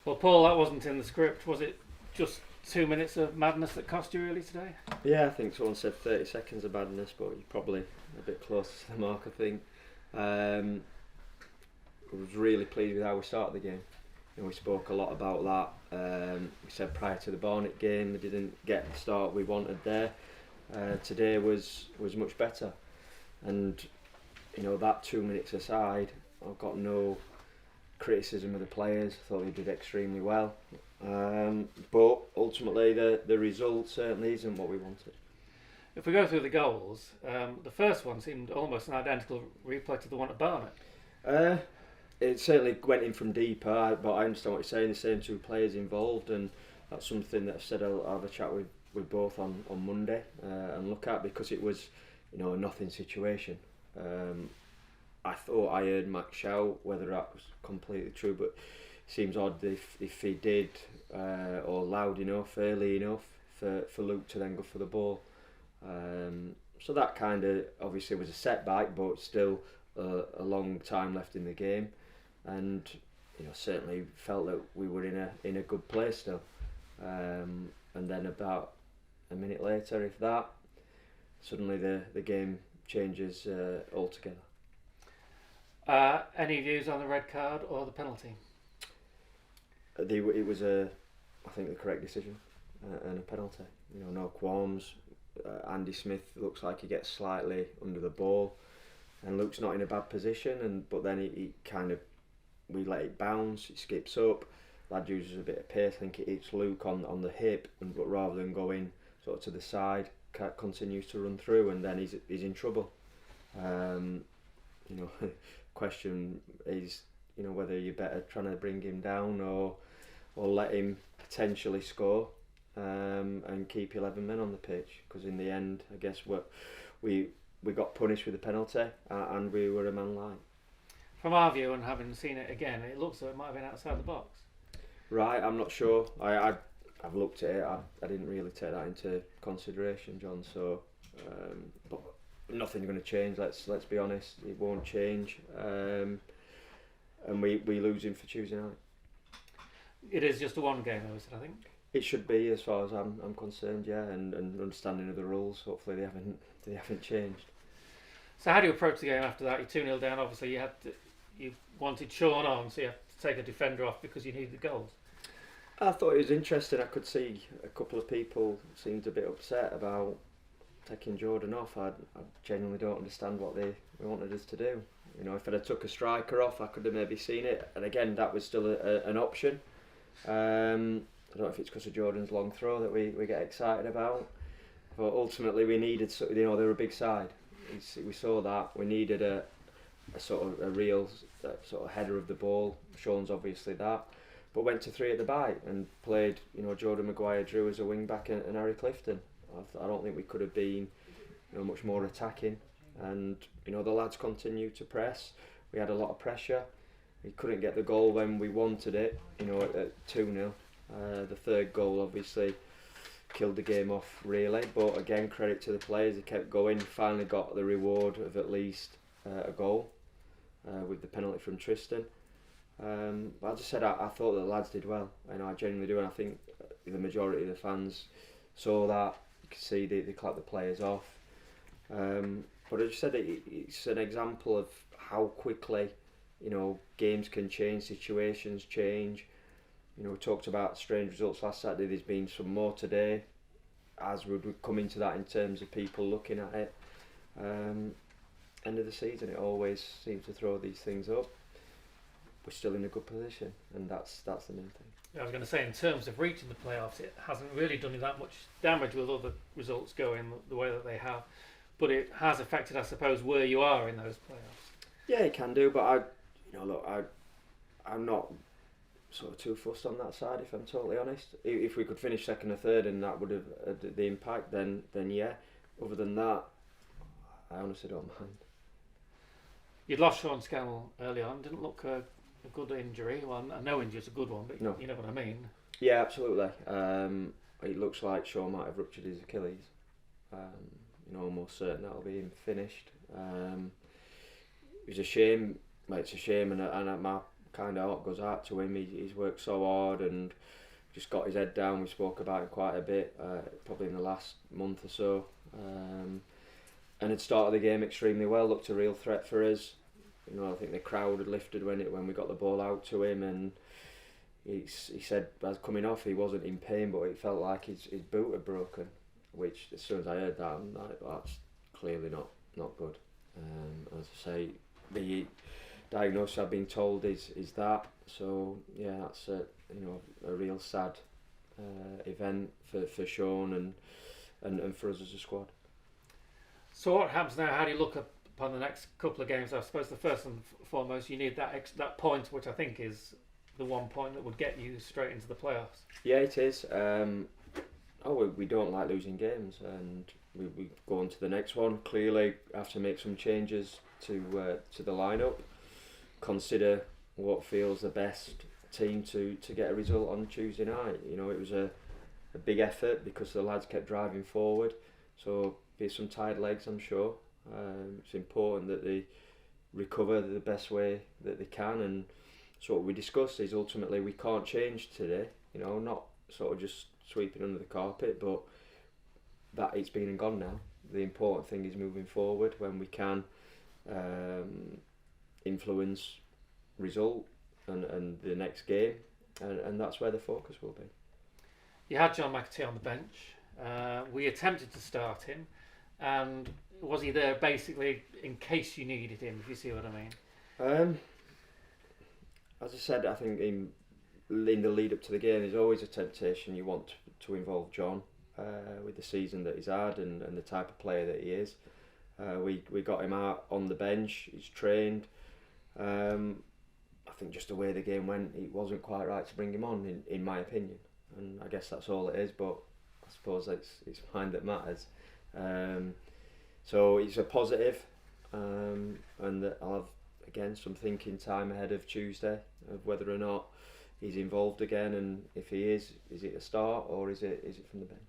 Well, Paul, that wasn't in the script. Was it just 2 minutes of madness that cost you really today? Yeah, I think someone said 30 seconds of madness, but you're probably a bit closer to the mark, I think. I was really pleased with how we started the game. We spoke a lot about that. We said prior to the Barnet game, we didn't get the start we wanted there. Today was much better. And, that 2 minutes aside, I've got no criticism of the players. I thought they did extremely well. But ultimately, the result certainly isn't what we wanted. If we go through the goals, the first one seemed almost an identical replay to the one at Barnet. It certainly went in from deeper, but I understand what you're saying. The same two players involved, and that's something that I've said I'll have a chat with both on Monday and look at, because it was, a nothing situation. I thought I heard Max shout, whether that was completely true, but it seems odd if he did, or loud enough, early enough for Luke to then go for the ball. So that kind of obviously was a setback, but still a long time left in the game, and certainly felt that we were in a good place still. And then about a minute later, if that, suddenly the game changes altogether. Any views on the red card or the penalty? It was I think the correct decision and a penalty. No qualms. Andy Smith looks like he gets slightly under the ball, and Luke's not in a bad position. But then he kind of, we let it bounce. It skips up. Lad uses a bit of pace. I think it hits Luke on the hip, but rather than going sort of to the side, continues to run through, and then he's in trouble. Question is, whether you're better trying to bring him down or let him potentially score and keep 11 men on the pitch, because in the end, I guess we got punished with the penalty and we were a man light. From our view, and having seen it again, it looks like it might have been outside the box. Right, I'm not sure. I've looked at it. I didn't really take that into consideration, John. So, but nothing's going to change. Let's be honest. It won't change. And we lose him for Tuesday night. It is just a one game, though, is it? I think it should be, as far as I'm concerned. Yeah, and understanding of the rules. Hopefully they haven't changed. So how do you approach the game after that? You're 2-0 down. Obviously, you wanted Sean on, so you have to take a defender off because you need the goals. I thought it was interesting. I could see a couple of people seemed a bit upset about taking Jordan off. I genuinely don't understand what they wanted us to do. If I'd have took a striker off, I could have maybe seen it. And again, that was still an option. I don't know if it's because of Jordan's long throw that we get excited about. But ultimately, we needed, they're a big side. We saw that. We needed a sort of a real sort of header of the ball. Sean's obviously that. But went to 3 at the bite and played, Jordan Maguire, Drew as a wing back and Harry Clifton. I don't think we could have been, much more attacking. And the lads continued to press. We had a lot of pressure. We couldn't get the goal when we wanted it. At 2-0. The third goal obviously killed the game off really. But again, credit to the players. They kept going. Finally got the reward of at least a goal with the penalty from Tristan. But as I said, I thought that the lads did well. I genuinely do, and I think the majority of the fans saw that. You could see they clapped the players off. But as you said, it's an example of how quickly, games can change, situations change. We talked about strange results last Saturday. There's been some more today, as we would come into that in terms of people looking at it. End of the season, it always seems to throw these things up. We're still in a good position, and that's the main thing. I was going to say, in terms of reaching the playoffs, it hasn't really done you that much damage with other results going the way that they have, but it has affected, I suppose, where you are in those playoffs. Yeah, it can do, but I'm not sort of too fussed on that side, if I'm totally honest. If we could finish second or third and that would have had the impact, then yeah. Other than that, I honestly don't mind. You'd lost Sean Scannell early on. Didn't look a good injury. Well, no injury's a good one, but no. You know what I mean. Yeah, absolutely. It looks like Sean might have ruptured his Achilles. Almost certain that'll be him finished. It was a shame. It's a shame, and kind of heart goes out to him. He's worked so hard and just got his head down. We spoke about it quite a bit, probably in the last month or so. And had started the game extremely well. Looked a real threat for us. You know, I think the crowd had lifted when we got the ball out to him, and he said as coming off he wasn't in pain, but it felt like his boot had broken. Which as soon as I heard that, I'm like, that's clearly not good. As I say, the diagnosis I've been told is that. So yeah, that's a real sad event for Sean and for us as a squad. So what happens now? How do you look upon the next couple of games? I suppose the first and foremost, you need that point, which I think is the one point that would get you straight into the playoffs. Yeah, it is. We don't like losing games, and we go on to the next one. Clearly, have to make some changes to the lineup. Consider what feels the best team to get a result on Tuesday night. You know, it was a big effort because the lads kept driving forward. So be some tired legs, I'm sure. It's important that they recover the best way that they can, and so what we discussed is ultimately we can't change today. You know, not sort of just sweeping under the carpet, but that it's been and gone now. The important thing is moving forward when we can influence result and the next game, and that's where the focus will be. You had John McAtee on the bench. We attempted to start him, and was he there basically in case you needed him, if you see what I mean? As I said, I think in the lead up to the game, there's always a temptation you want to involve John with the season that he's had and the type of player that he is. We got him out on the bench, he's trained. I think just the way the game went, it wasn't quite right to bring him on, in my opinion. And I guess that's all it is, but I suppose it's mind that matters. So it's a positive, and that I'll have, again, some thinking time ahead of Tuesday of whether or not he's involved again, and if he is it a start or is it from the bench?